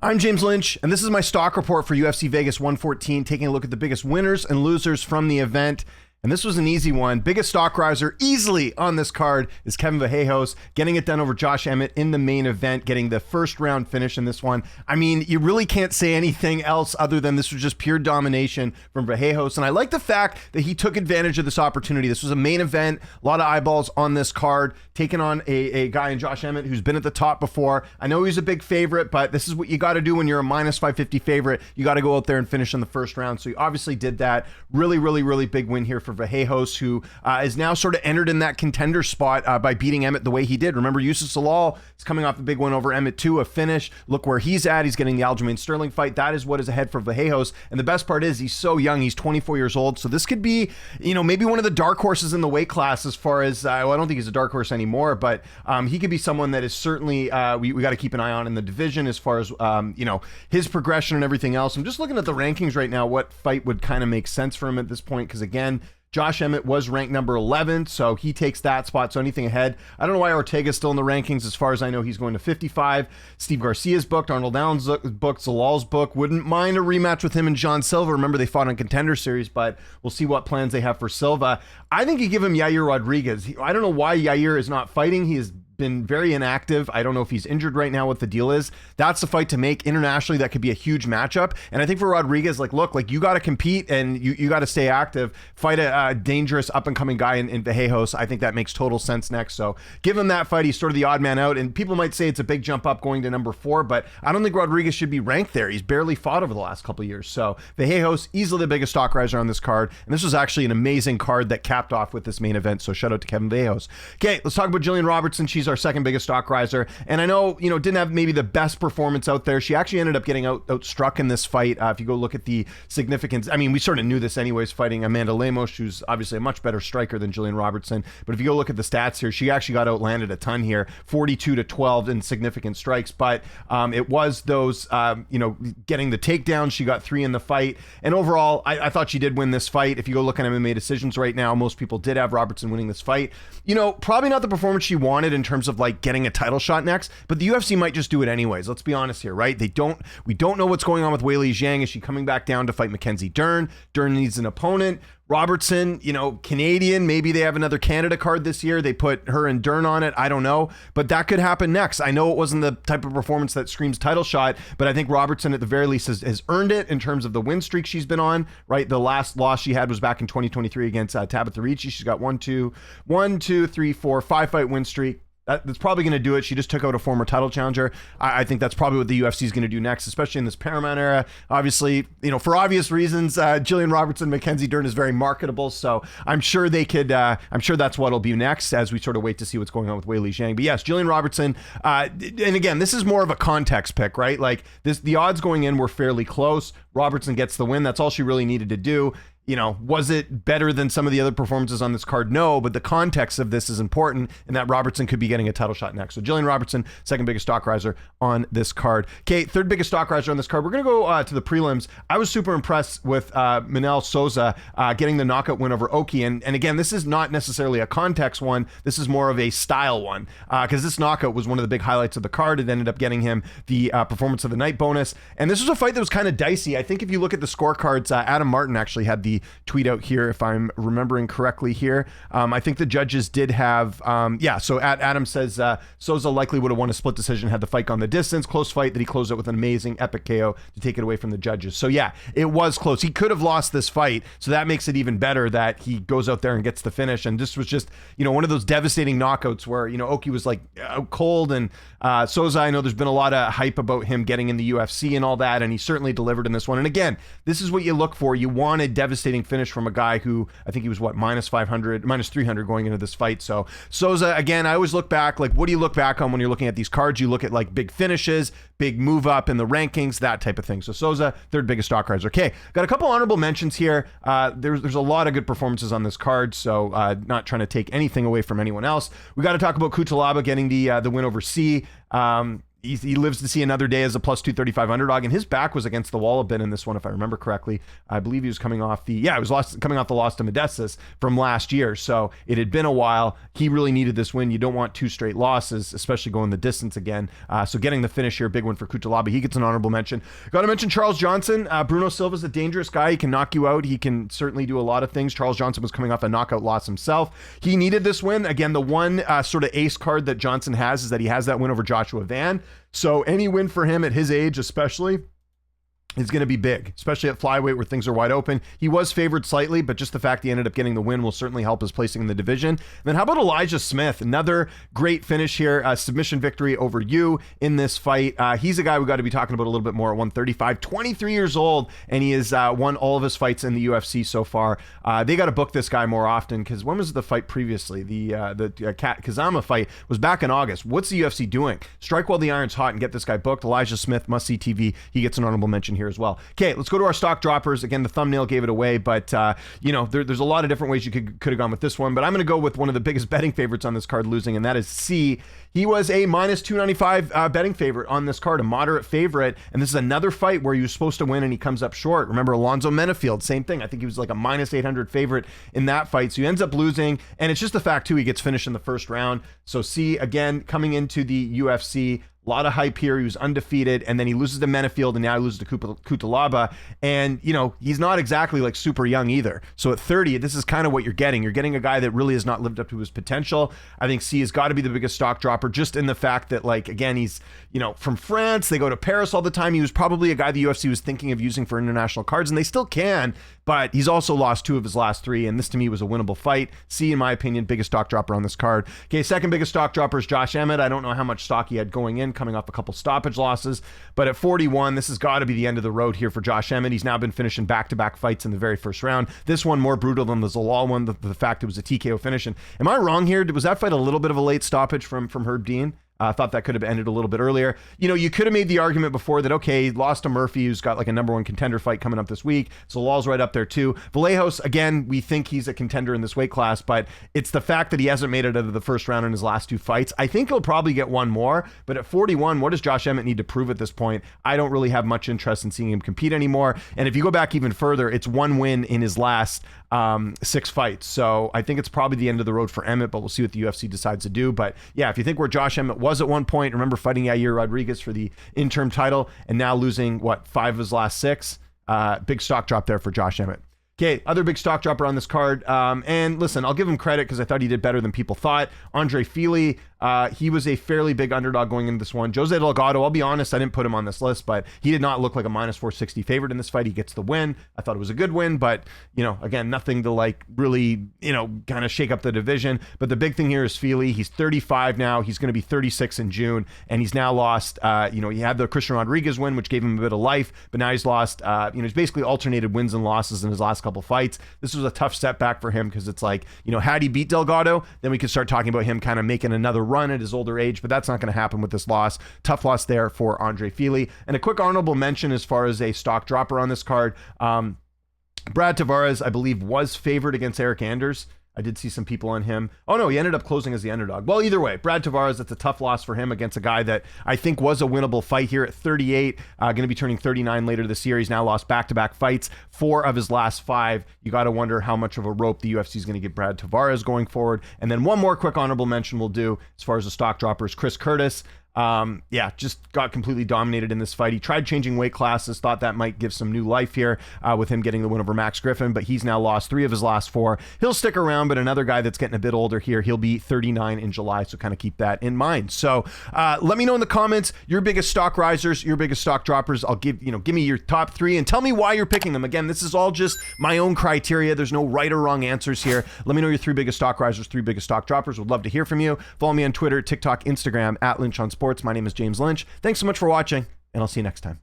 I'm James Lynch, and this is my stock report for UFC Vegas 114, taking a look at the biggest winners and losers from the event. And this was an easy one. Biggest stock riser easily on this card is Kevin VJOS, getting it done over Josh Emmett in the main event, getting the first round finish in this one. I mean, you really can't say anything else other than this was just pure domination from VJOS. And I like the fact that he took advantage of this opportunity. This was a main event, a lot of eyeballs on this card, taking on a guy in Josh Emmett who's been at the top before. I know he's a big favorite, but this is what you got to do when you're a minus 550 favorite. You got to go out there and finish in the first round. So he obviously did that. Really big win here for VJOS, who is now sort of entered in that contender spot by beating Emmett the way he did. Remember, Yusuf Salal is coming off the big win over Emmett too, a finish. Look where he's at. He's getting the Aljamain Sterling fight. That is what is ahead for VJOS. And the best part is he's so young. He's 24 years old. So this could be, maybe one of the dark horses in the weight class as far as, I don't think he's a dark horse anymore, but he could be someone that is certainly, we got to keep an eye on in the division as far as, his progression and everything else. I'm just looking at the rankings right now, what fight would kind of make sense for him at this point. Because again, Josh Emmett was ranked number 11, so he takes that spot. So anything ahead, I don't know why Ortega's still in the rankings. As far as I know, he's going to 55. Steve Garcia's booked, Arnold Allen's booked, Zalal's book. Wouldn't mind a rematch with him and John Silva. Remember, they fought on Contender Series, but we'll see what plans they have for Silva. I think you give him Yair Rodriguez. I don't know why Yair is not fighting. He is been very inactive. I don't know if he's injured right now, what the deal is. That's the fight to make internationally. That could be a huge matchup. And I think for Rodriguez, look, you got to compete and you got to stay active, fight a dangerous up and coming guy in VJOS. I think that makes total sense next. So give him that fight. He's sort of the odd man out, and people might say it's a big jump up going to number 4, but I don't think Rodriguez should be ranked there. He's barely fought over the last couple of years. So VJOS, easily the biggest stock riser on this card. And this was actually an amazing card that capped off with this main event. So shout out to Kevin VJOS. Okay, let's talk about Jillian Robertson. She's our second biggest stock riser, and I know didn't have maybe the best performance out there. She actually ended up getting outstruck in this fight. If you go look at the significance, I mean, we sort of knew this anyways, fighting Amanda Lemos, who's obviously a much better striker than Jillian Robertson. But if you go look at the stats here, she actually got outlanded a ton here, 42-12 in significant strikes. But it was those getting the takedown. She got 3 in the fight, and overall, I thought she did win this fight. If you go look at MMA decisions right now, most people did have Robertson winning this fight. Probably not the performance she wanted in terms of getting a title shot next, but the UFC might just do it anyways. Let's be honest here, right? We don't know what's going on with Weili Zhang. Is she coming back down to fight Mackenzie Dern? Dern needs an opponent. Robertson, Canadian, maybe they have another Canada card this year. They put her and Dern on it. I don't know, but that could happen next. I know it wasn't the type of performance that screams title shot, but I think Robertson at the very least has earned it in terms of the win streak she's been on, right? The last loss she had was back in 2023 against Tabitha Ricci. She's got 5 fight win streak. That's probably going to do it. She just took out a former title challenger. I think that's probably what the UFC is going to do next, especially in this Paramount era. Obviously, for obvious reasons, Jillian Robertson, Mackenzie Dern is very marketable, so I'm sure they could. I'm sure that's what'll be next as we sort of wait to see what's going on with Weili Zhang. But yes, Jillian Robertson. And again, this is more of a context pick, right? The odds going in were fairly close. Robertson gets the win. That's all she really needed to do. Was it better than some of the other performances on this card? No, but the context of this is important, and that Robertson could be getting a title shot next. So Jillian Robertson, second biggest stock riser on this card. Okay, third biggest stock riser on this card. We're going to go to the prelims. I was super impressed with Minnell Soza getting the knockout win over Oki. And again, this is not necessarily a context one. This is more of a style one, because this knockout was one of the big highlights of the card. It ended up getting him the performance of the night bonus. And this was a fight that was kind of dicey. I think if you look at the scorecards, Adam Martin actually had the tweet out here, if I'm remembering correctly here. I think the judges did have, so Adam says Soza likely would have won a split decision had the fight gone the distance. Close fight that he closed out with an amazing epic KO to take it away from the judges. So yeah, it was close. He could have lost this fight, so that makes it even better that he goes out there and gets the finish. And this was just, one of those devastating knockouts where, Oki was out cold, and Soza, I know there's been a lot of hype about him getting in the UFC and all that, and he certainly delivered in this one. And again, this is what you look for. You want a devastating finish from a guy who, I think he was minus 300 going into this fight. So Soza, again, I always look back, what do you look back on when you're looking at these cards? You look at big finishes, big move up in the rankings, that type of thing. So Soza, third biggest stock riser. Okay, got a couple honorable mentions here. There's a lot of good performances on this card, so not trying to take anything away from anyone else. We got to talk about Kutalaba getting the win over C. he lives to see another day as a plus 235 underdog, and his back was against the wall a bit in this one, if I remember correctly. I believe he was coming off the loss to Modestas from last year, so it had been a while. He really needed this win. You don't want 2 straight losses, especially going the distance again. So getting the finish here, big win for Cutelaba. He gets an honorable mention. Got to mention Charles Johnson. Bruno Silva's a dangerous guy. He can knock you out. He can certainly do a lot of things. Charles Johnson was coming off a knockout loss himself. He needed this win. Again, the one sort of ace card that Johnson has is that he has that win over Joshua Van. So any win for him at his age especially is going to be big, especially at flyweight where things are wide open. He was favored slightly, but just the fact he ended up getting the win will certainly help his placing in the division. And then how about Elijah Smith? Another great finish here, submission victory over you in this fight. He's a guy we got to be talking about a little bit more at 135, 23 years old, and he has won all of his fights in the UFC so far. They got to book this guy more often, because when was the fight previously? The Kazama fight was back in August. What's the UFC doing? Strike while the iron's hot and get this guy booked. Elijah Smith, must see TV. He gets an honorable mention here as well. Okay, let's go to our stock droppers. Again, the thumbnail gave it away, but there's a lot of different ways you could have gone with this one, but I'm going to go with one of the biggest betting favorites on this card losing, and that is C. He was a minus 295 betting favorite on this card, a moderate favorite, and this is another fight where he was supposed to win and he comes up short. Remember Alonzo Menafield, same thing. I think he was like a minus 800 favorite in that fight, so he ends up losing, and it's just the fact too he gets finished in the first round. So C, again, coming into the UFC, a lot of hype here. He was undefeated, and then he loses to Menafield, and now he loses to Cutelaba. And, he's not exactly like super young either. So at 30, this is kind of what you're getting. You're getting a guy that really has not lived up to his potential. I think C has got to be the biggest stock dropper, just in the fact that, like, again, he's, from France. They go to Paris all the time. He was probably a guy the UFC was thinking of using for international cards, and they still can, but he's also lost 2 of his last 3, and this to me was a winnable fight. C, in my opinion, biggest stock dropper on this card. Okay, second biggest stock dropper is Josh Emmett. I don't know how much stock he had going in, coming off a couple stoppage losses, but at 41, this has got to be the end of the road here for Josh Emmett. He's now been finishing back-to-back fights in the very first round. This one more brutal than the Zalal one, the fact it was a TKO finish. And am I wrong here? Was that fight a little bit of a late stoppage from Herb Dean? I thought that could have ended a little bit earlier. You could have made the argument before that, okay, he lost to Murphy, who's got like a number 1 contender fight coming up this week. So Lal's right up there too. Vallejos, again, we think he's a contender in this weight class, but it's the fact that he hasn't made it out of the first round in his last 2 fights. I think he'll probably get one more, but at 41, what does Josh Emmett need to prove at this point? I don't really have much interest in seeing him compete anymore. And if you go back even further, it's 1 win in his last 6 fights. So I think it's probably the end of the road for Emmett, but we'll see what the UFC decides to do. But yeah, if you think where Josh Emmett was at one point, remember fighting Yair Rodriguez for the interim title and now losing 5 of his last 6, big stock drop there for Josh Emmett. Okay, other big stock dropper on this card. And listen, I'll give him credit because I thought he did better than people thought. Andre Fili, he was a fairly big underdog going into this one. Jose Delgado, I'll be honest, I didn't put him on this list, but he did not look like a minus 460 favorite in this fight. He gets the win. I thought it was a good win, but, again, nothing to like really, kind of shake up the division. But the big thing here is Fili. He's 35 now. He's going to be 36 in June, and he's now lost, he had the Christian Rodriguez win, which gave him a bit of life, but now he's lost, he's basically alternated wins and losses in his last couple fights. This was a tough setback for him because it's like, had he beat Delgado, then we could start talking about him kind of making another run at his older age, but that's not going to happen with this loss. Tough loss there for Andre Fili. And a quick honorable mention as far as a stock dropper on this card. Brad Tavares, I believe, was favored against Eric Anders. I did see some people on him. Oh no, he ended up closing as the underdog. Well, either way, Brad Tavares, that's a tough loss for him against a guy that I think was a winnable fight here at 38, going to be turning 39 later this year. He's now lost back-to-back fights, 4 of his last 5. You got to wonder how much of a rope the UFC is going to give Brad Tavares going forward. And then one more quick honorable mention we'll do as far as the stock droppers, Chris Curtis. Just got completely dominated in this fight. He tried changing weight classes, thought that might give some new life here with him getting the win over Max Griffin, but he's now lost 3 of his last 4. He'll stick around, but another guy that's getting a bit older here, he'll be 39 in July, so kind of keep that in mind. So let me know in the comments your biggest stock risers, your biggest stock droppers. I'll give me your top 3 and tell me why you're picking them. Again, this is all just my own criteria. There's no right or wrong answers here. Let me know your 3 biggest stock risers, 3 biggest stock droppers. Would love to hear from you. Follow me on Twitter, TikTok, Instagram, @Lynch on Sports. My name is James Lynch. Thanks so much for watching, and I'll see you next time.